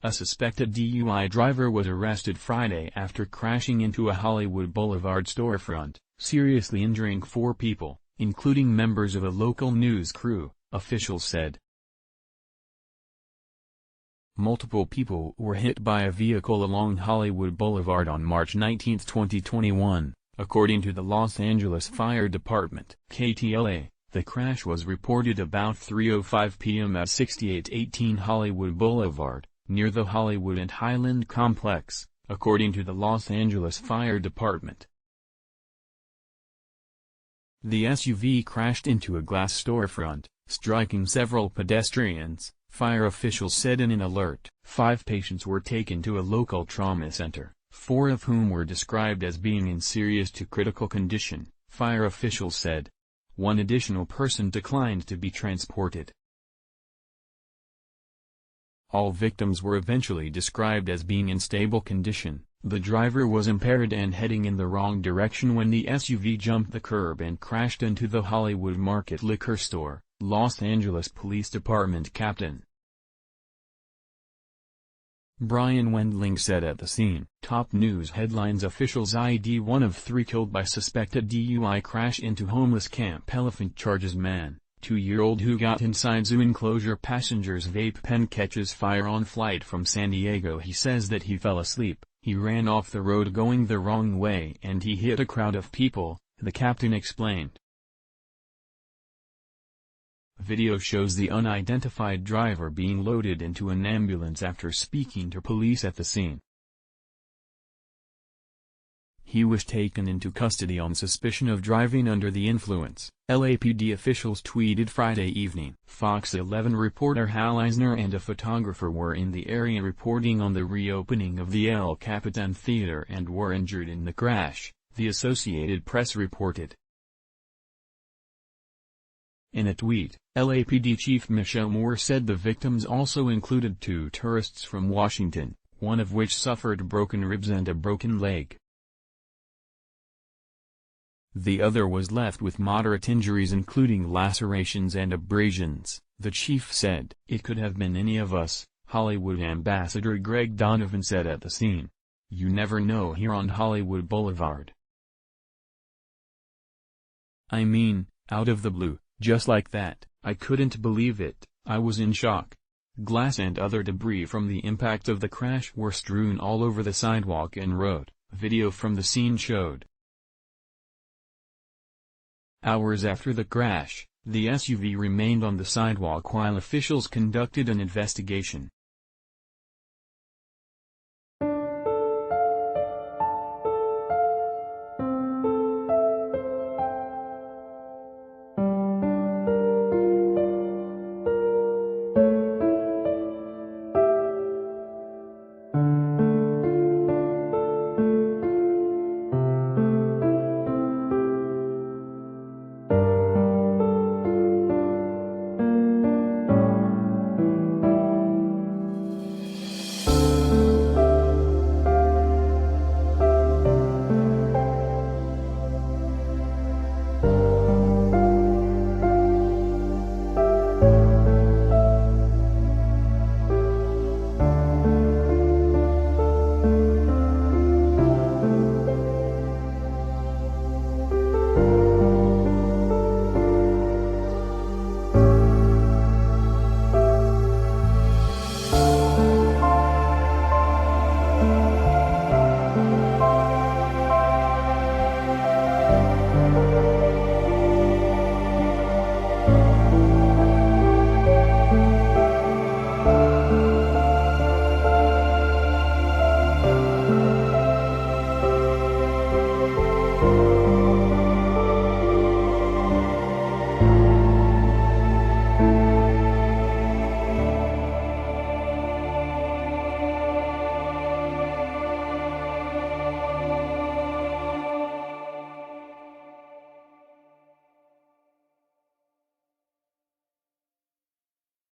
A suspected DUI driver was arrested Friday after crashing into a Hollywood Boulevard storefront, seriously injuring 4 people, including members of a local news crew, officials said. Multiple people were hit by a vehicle along Hollywood Boulevard on March 19, 2021, according to the Los Angeles Fire Department (KTLA). The crash was reported about 3:05 p.m. at 6818 Hollywood Boulevard, near the Hollywood and Highland complex, according to the Los Angeles Fire Department. The SUV crashed into a glass storefront, striking several pedestrians, fire officials said in an alert. 5 patients were taken to a local trauma center, 4 of whom were described as being in serious to critical condition, fire officials said. 1 additional person declined to be transported. All victims were eventually described as being in stable condition. The driver was impaired and heading in the wrong direction when the SUV jumped the curb and crashed into the Hollywood Market liquor store, Los Angeles Police Department Captain Brian Wendling said at the scene. Top news headlines: Officials ID 1 of 3 killed by suspected DUI crash into homeless camp. Elephant charges man, 2-year-old who got inside zoo enclosure. Passenger's vape pen catches fire on flight from San Diego. He says that he fell asleep, he ran off the road going the wrong way and he hit a crowd of people, the captain explained. Video shows the unidentified driver being loaded into an ambulance after speaking to police at the scene. He was taken into custody on suspicion of driving under the influence, LAPD officials tweeted Friday evening. Fox 11 reporter Hal Eisner and a photographer were in the area reporting on the reopening of the El Capitan Theater and were injured in the crash, the Associated Press reported. In a tweet, LAPD Chief Michelle Moore said the victims also included 2 tourists from Washington, one of which suffered broken ribs and a broken leg. The other was left with moderate injuries including lacerations and abrasions, the chief said. It could have been any of us, Hollywood ambassador Greg Donovan said at the scene. You never know here on Hollywood Boulevard. I mean, out of the blue. Just like that, I couldn't believe it, I was in shock. Glass and other debris from the impact of the crash were strewn all over the sidewalk and road, video from the scene showed. Hours after the crash, the SUV remained on the sidewalk while officials conducted an investigation.